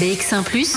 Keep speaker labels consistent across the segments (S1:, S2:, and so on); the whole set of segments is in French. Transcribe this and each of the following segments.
S1: BX1 ⁇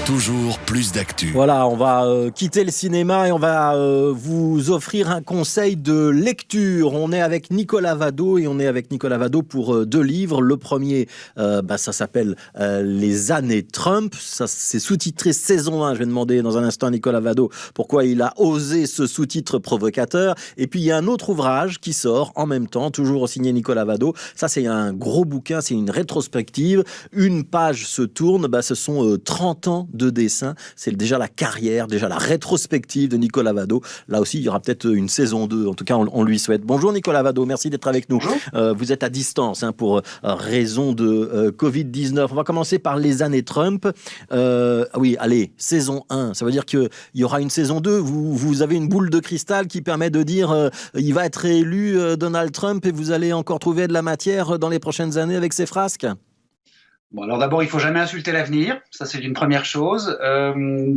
S2: Toujours plus d'actu.
S3: Voilà, on va quitter le cinéma et on va vous offrir un conseil de lecture. On est avec Nicolas Vado pour 2 livres. Le premier, ça s'appelle Les années Trump. Ça, c'est sous-titré saison 1. Je vais demander dans un instant à Nicolas Vado pourquoi il a osé ce sous-titre provocateur. Et puis il y a un autre ouvrage qui sort en même temps, toujours signé Nicolas Vado. Ça, c'est un gros bouquin, c'est une rétrospective. Une page se tourne, ce sont 30 ans de dessin. C'est déjà la carrière, déjà la rétrospective de Nicolas Vado. Là aussi, il y aura peut-être une saison 2. En tout cas, on lui souhaite. Bonjour Nicolas Vado, merci d'être avec nous. Vous êtes à distance pour raison de Covid-19. On va commencer par les années Trump. Oui, allez, saison 1. Ça veut dire qu'il y aura une saison 2. Vous avez une boule de cristal qui permet de dire il va être élu Donald Trump et vous allez encore trouver de la matière dans les prochaines années avec ses frasques.
S4: Bon, alors d'abord, il faut jamais insulter l'avenir. Ça, c'est une première chose.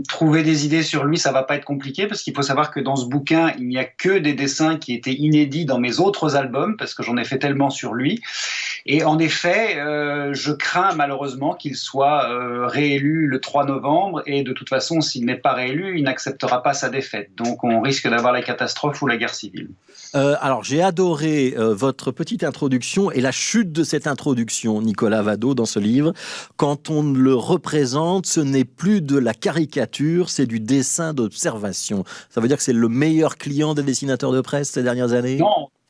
S4: Trouver des idées sur lui, ça va pas être compliqué parce qu'il faut savoir que dans ce bouquin, il n'y a que des dessins qui étaient inédits dans mes autres albums parce que j'en ai fait tellement sur lui. Et en effet, je crains malheureusement qu'il soit réélu le 3 novembre et de toute façon, s'il n'est pas réélu, il n'acceptera pas sa défaite. Donc, on risque d'avoir la catastrophe ou la guerre civile.
S3: Alors, j'ai adoré votre petite introduction et la chute de cette introduction, Nicolas Vado, dans ce livre. Quand on le représente, ce n'est plus de la caricature, c'est du dessin d'observation. Ça veut dire que c'est le meilleur client des dessinateurs de presse ces dernières années ?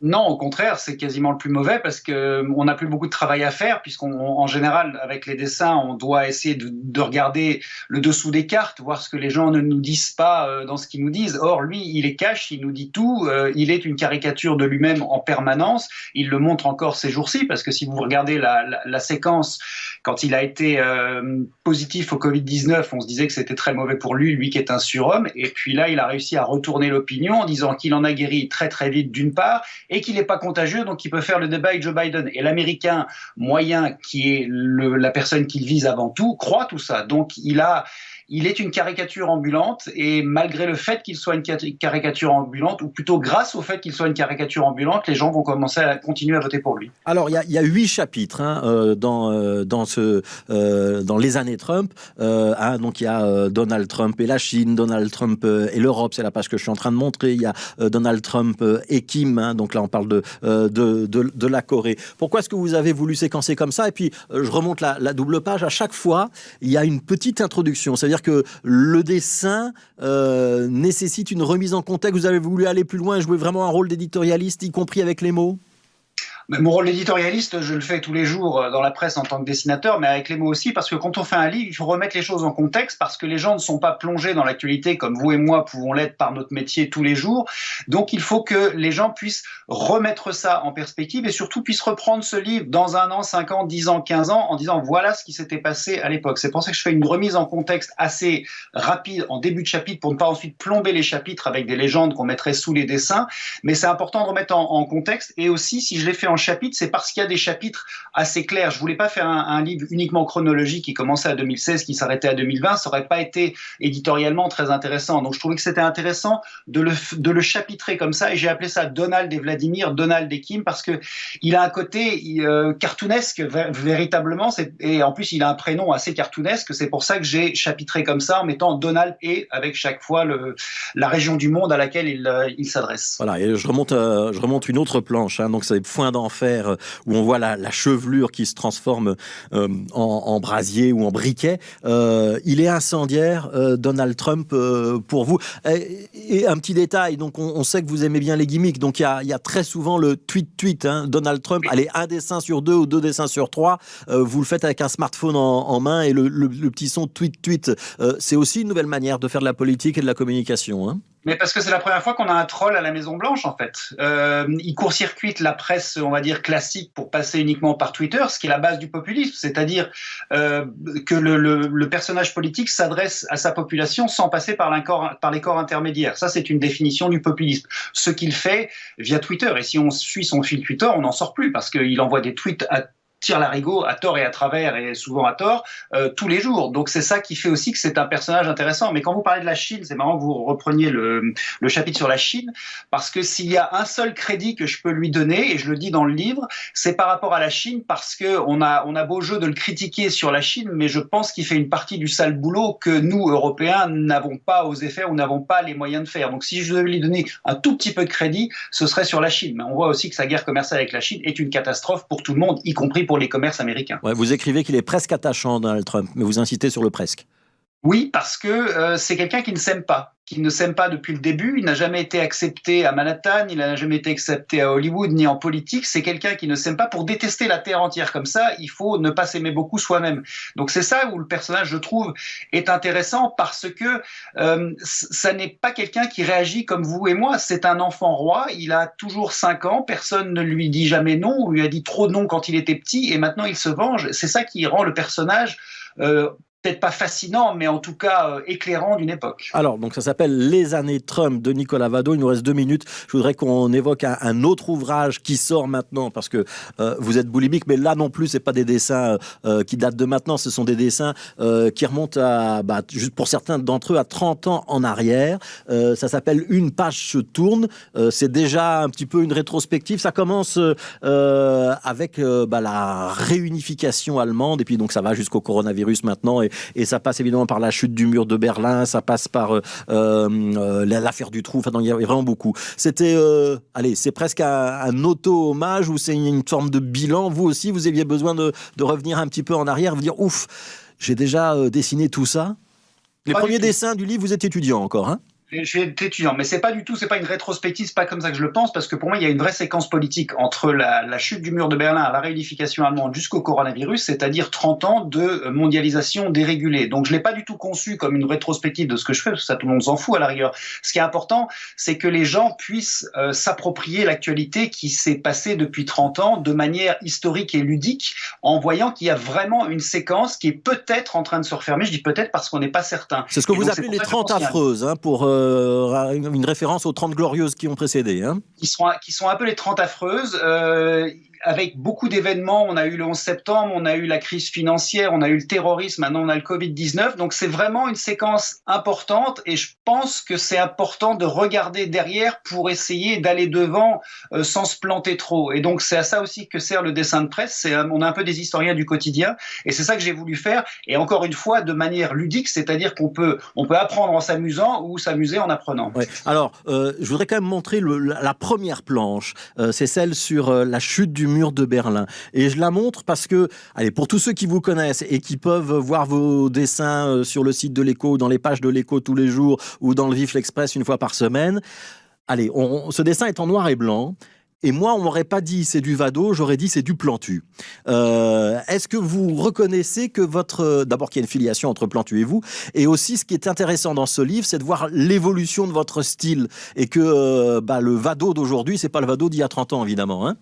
S4: Non, au contraire, c'est quasiment le plus mauvais parce qu'on n'a plus beaucoup de travail à faire puisqu'en général, avec les dessins, on doit essayer de regarder le dessous des cartes, voir ce que les gens ne nous disent pas dans ce qu'ils nous disent. Or, lui, il est cash, il nous dit tout, il est une caricature de lui-même en permanence. Il le montre encore ces jours-ci parce que si vous regardez la séquence, quand il a été positif au Covid-19, on se disait que c'était très mauvais pour lui qui est un surhomme. Et puis là, il a réussi à retourner l'opinion en disant qu'il en a guéri très très vite d'une part, et qu'il n'est pas contagieux, donc il peut faire le débat avec Joe Biden. Et l'Américain moyen, qui est la personne qu'il vise avant tout, croit tout ça. Donc il est une caricature ambulante, et malgré le fait qu'il soit une caricature ambulante, ou plutôt grâce au fait qu'il soit une caricature ambulante, les gens vont commencer à continuer à voter pour lui.
S3: Alors, il y a 8 chapitres dans les années Trump. Donc, il y a Donald Trump et la Chine, Donald Trump et l'Europe, c'est la page que je suis en train de montrer. Il y a Donald Trump et Kim, donc là, on parle de la Corée. Pourquoi est-ce que vous avez voulu séquencer comme ça ? Et puis, je remonte la double page. À chaque fois, il y a une petite introduction. C'est-à-dire que le dessin nécessite une remise en contexte. Vous avez voulu aller plus loin et jouer vraiment un rôle d'éditorialiste, y compris avec les mots ?
S4: Mon rôle d'éditorialiste, je le fais tous les jours dans la presse en tant que dessinateur, mais avec les mots aussi, parce que quand on fait un livre, il faut remettre les choses en contexte, parce que les gens ne sont pas plongés dans l'actualité comme vous et moi pouvons l'être par notre métier tous les jours. Donc il faut que les gens puissent remettre ça en perspective et surtout puissent reprendre ce livre dans 1 an, 5 ans, 10 ans, 15 ans, en disant voilà ce qui s'était passé à l'époque. C'est pour ça que je fais une remise en contexte assez rapide en début de chapitre pour ne pas ensuite plomber les chapitres avec des légendes qu'on mettrait sous les dessins. Mais c'est important de remettre en contexte, et aussi si je l'ai fait en chapitres, c'est parce qu'il y a des chapitres assez clairs. Je voulais pas faire un livre uniquement chronologique qui commençait à 2016, qui s'arrêtait à 2020. Ça aurait pas été éditorialement très intéressant. Donc je trouvais que c'était intéressant de le chapitrer comme ça, et j'ai appelé ça Donald et Vladimir, Donald et Kim, parce que il a un côté cartoonesque véritablement, et en plus il a un prénom assez cartoonesque. C'est pour ça que j'ai chapitré comme ça en mettant Donald et avec chaque fois la région du monde à laquelle il s'adresse.
S3: Voilà, et je remonte une autre planche, donc c'est Foin d'enfer, où on voit la chevelure qui se transforme en brasier ou en briquet. Il est incendiaire, Donald Trump, pour vous. Et un petit détail, donc on sait que vous aimez bien les gimmicks, donc il y a très souvent le tweet, Donald Trump, allez, 1 dessin sur 2 ou 2 dessins sur 3, vous le faites avec un smartphone en main, et le petit son tweet. C'est aussi une nouvelle manière de faire de la politique et de la communication,
S4: Mais parce que c'est la première fois qu'on a un troll à la Maison-Blanche, en fait. Il court-circuite la presse, on va dire, classique pour passer uniquement par Twitter, ce qui est la base du populisme, c'est-à-dire que le personnage politique s'adresse à sa population sans passer par les corps intermédiaires. Ça, c'est une définition du populisme. Ce qu'il fait via Twitter. Et si on suit son fil Twitter, on n'en sort plus, parce qu'il envoie des tweets tire l'arigot à tort et à travers, et souvent à tort, tous les jours. Donc c'est ça qui fait aussi que c'est un personnage intéressant. Mais quand vous parlez de la Chine, c'est marrant que vous repreniez le chapitre sur la Chine, parce que s'il y a un seul crédit que je peux lui donner, et je le dis dans le livre, c'est par rapport à la Chine, parce qu'on a beau jeu de le critiquer sur la Chine, mais je pense qu'il fait une partie du sale boulot que nous, Européens, n'avons pas osé faire ou n'avons pas les moyens de faire. Donc si je devais lui donner un tout petit peu de crédit, ce serait sur la Chine. Mais on voit aussi que sa guerre commerciale avec la Chine est une catastrophe pour tout le monde, y compris pour les commerces américains.
S3: Ouais, vous écrivez qu'il est presque attachant, Donald Trump, mais vous insistez sur le presque.
S4: Oui, parce que c'est quelqu'un qui ne s'aime pas. Qui ne s'aime pas depuis le début, il n'a jamais été accepté à Manhattan, il n'a jamais été accepté à Hollywood ni en politique, c'est quelqu'un qui ne s'aime pas. Pour détester la terre entière comme ça, il faut ne pas s'aimer beaucoup soi-même. Donc c'est ça où le personnage, je trouve, est intéressant, parce que ça n'est pas quelqu'un qui réagit comme vous et moi, c'est un enfant roi, il a toujours 5 ans, personne ne lui dit jamais non, on lui a dit trop non quand il était petit, et maintenant il se venge. C'est ça qui rend le personnage peut-être pas fascinant, mais en tout cas éclairant d'une époque.
S3: Alors, donc ça s'appelle Les années Trump de Nicolas Vado. Il nous reste 2 minutes. Je voudrais qu'on évoque un autre ouvrage qui sort maintenant, parce que vous êtes boulimique, mais là non plus, c'est pas des dessins qui datent de maintenant, ce sont des dessins qui remontent à, juste pour certains d'entre eux, à 30 ans en arrière. Ça s'appelle Une page se tourne. C'est déjà un petit peu une rétrospective. Ça commence avec la réunification allemande, et puis donc ça va jusqu'au coronavirus maintenant, et ça passe évidemment par la chute du mur de Berlin, ça passe par l'affaire du trou, enfin il y a vraiment beaucoup. C'était, c'est presque un auto-hommage, ou c'est une forme de bilan. Vous aussi, vous aviez besoin de revenir un petit peu en arrière, vous dire, ouf, j'ai déjà dessiné tout ça. Les premiers dessins du livre, vous êtes étudiant encore, hein?
S4: Je suis étudiant, mais c'est pas une rétrospective, c'est pas comme ça que je le pense, parce que pour moi, il y a une vraie séquence politique entre la chute du mur de Berlin, la réunification allemande jusqu'au coronavirus, c'est-à-dire 30 ans de mondialisation dérégulée. Donc je l'ai pas du tout conçu comme une rétrospective de ce que je fais, parce que ça tout le monde s'en fout à la rigueur. Ce qui est important, c'est que les gens puissent s'approprier l'actualité qui s'est passée depuis 30 ans de manière historique et ludique, en voyant qu'il y a vraiment une séquence qui est peut-être en train de se refermer. Je dis peut-être parce qu'on n'est pas certain.
S3: C'est ce que vous appelez les 30 affreuses, hein, pour une référence aux 30 glorieuses qui ont précédé. Hein.
S4: Qui sont un peu les 30 affreuses, avec beaucoup d'événements. On a eu le 11 septembre, on a eu la crise financière, on a eu le terrorisme, maintenant on a le Covid-19. Donc c'est vraiment une séquence importante, et je pense que c'est important de regarder derrière pour essayer d'aller devant sans se planter trop. Et donc c'est à ça aussi que sert le dessin de presse. On est un peu des historiens du quotidien, et c'est ça que j'ai voulu faire. Et encore une fois, de manière ludique, c'est-à-dire qu'on peut apprendre en s'amusant ou s'amuser en apprenant.
S3: Ouais. Alors, je voudrais quand même montrer la première planche. C'est celle sur la chute du mur de Berlin. Et je la montre parce que, allez, pour tous ceux qui vous connaissent et qui peuvent voir vos dessins sur le site de l'Écho, dans les pages de l'Écho tous les jours, ou dans le Vif l'Express une fois par semaine, allez, ce dessin est en noir et blanc. Et moi, on m'aurait pas dit c'est du Vado, j'aurais dit c'est du Plantu. Est-ce que vous reconnaissez que d'abord qu'il y a une filiation entre Plantu et vous, et aussi ce qui est intéressant dans ce livre, c'est de voir l'évolution de votre style, et que le Vado d'aujourd'hui, c'est pas le Vado d'il y a 30 ans, évidemment, hein.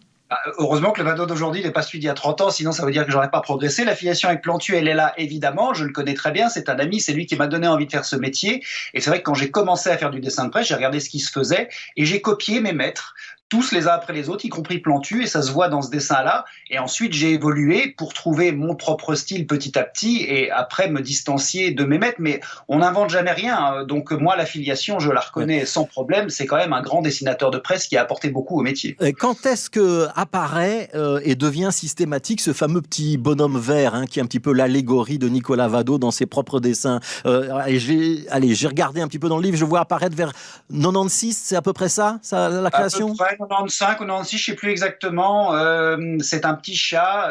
S4: Heureusement que le Vado d'aujourd'hui n'est pas celui d'il y a 30 ans, sinon ça veut dire que j'aurais pas progressé. La filiation avec Plantu, elle est là, évidemment, je le connais très bien, c'est un ami, c'est lui qui m'a donné envie de faire ce métier. Et c'est vrai que quand j'ai commencé à faire du dessin de presse, j'ai regardé ce qui se faisait, et j'ai copié mes maîtres, tous les uns après les autres, y compris Plantu, et ça se voit dans ce dessin-là. Et ensuite, j'ai évolué pour trouver mon propre style petit à petit, et après me distancier de mes maîtres. Mais on n'invente jamais rien. Donc moi, la filiation, je la reconnais sans problème. C'est quand même un grand dessinateur de presse qui a apporté beaucoup au métier.
S3: Et quand est-ce que apparaît et devient systématique ce fameux petit bonhomme vert, hein, qui est un petit peu l'allégorie de Nicolas Vado dans ses propres dessins? J'ai regardé un petit peu dans le livre, je vois apparaître vers 96, c'est à peu près ça la création?
S4: 95 ou 96, je sais plus exactement. C'est un petit chat.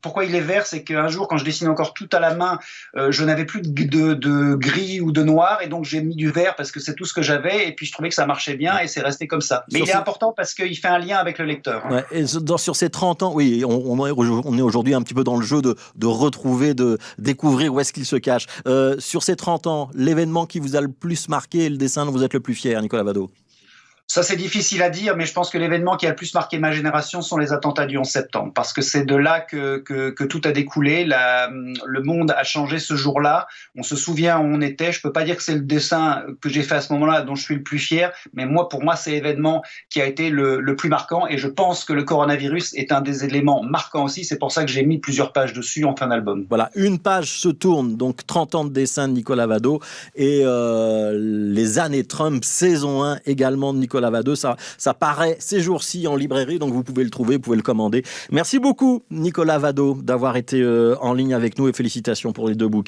S4: Pourquoi il est vert? C'est qu'un jour, quand je dessine encore tout à la main, je n'avais plus de gris ou de noir, et donc j'ai mis du vert parce que c'est tout ce que j'avais, et puis je trouvais que ça marchait bien, et c'est resté comme ça. Mais il est important parce qu'il fait un lien avec le lecteur.
S3: Ouais, et sur ces 30 ans, oui, on est aujourd'hui un petit peu dans le jeu de retrouver, de découvrir où est-ce qu'il se cache. Sur ces 30 ans, l'événement qui vous a le plus marqué et le dessin dont vous êtes le plus fier, Nicolas Vado?
S4: Ça, c'est difficile à dire, mais je pense que l'événement qui a le plus marqué ma génération sont les attentats du 11 septembre, parce que c'est de là que tout a découlé. Le monde a changé ce jour-là. On se souvient où on était. Je peux pas dire que c'est le dessin que j'ai fait à ce moment-là dont je suis le plus fier, mais pour moi, c'est l'événement qui a été le plus marquant, et je pense que le coronavirus est un des éléments marquants aussi. C'est pour ça que j'ai mis plusieurs pages dessus en fin d'album.
S3: Voilà, une page se tourne, donc 30 ans de dessin de Nicolas Vado, et les années Trump, saison 1 également de Nicolas Vado. Ça paraît ces jours-ci en librairie, donc vous pouvez le trouver, vous pouvez le commander. Merci beaucoup Nicolas Vado d'avoir été en ligne avec nous, et félicitations pour les 2 bouquins.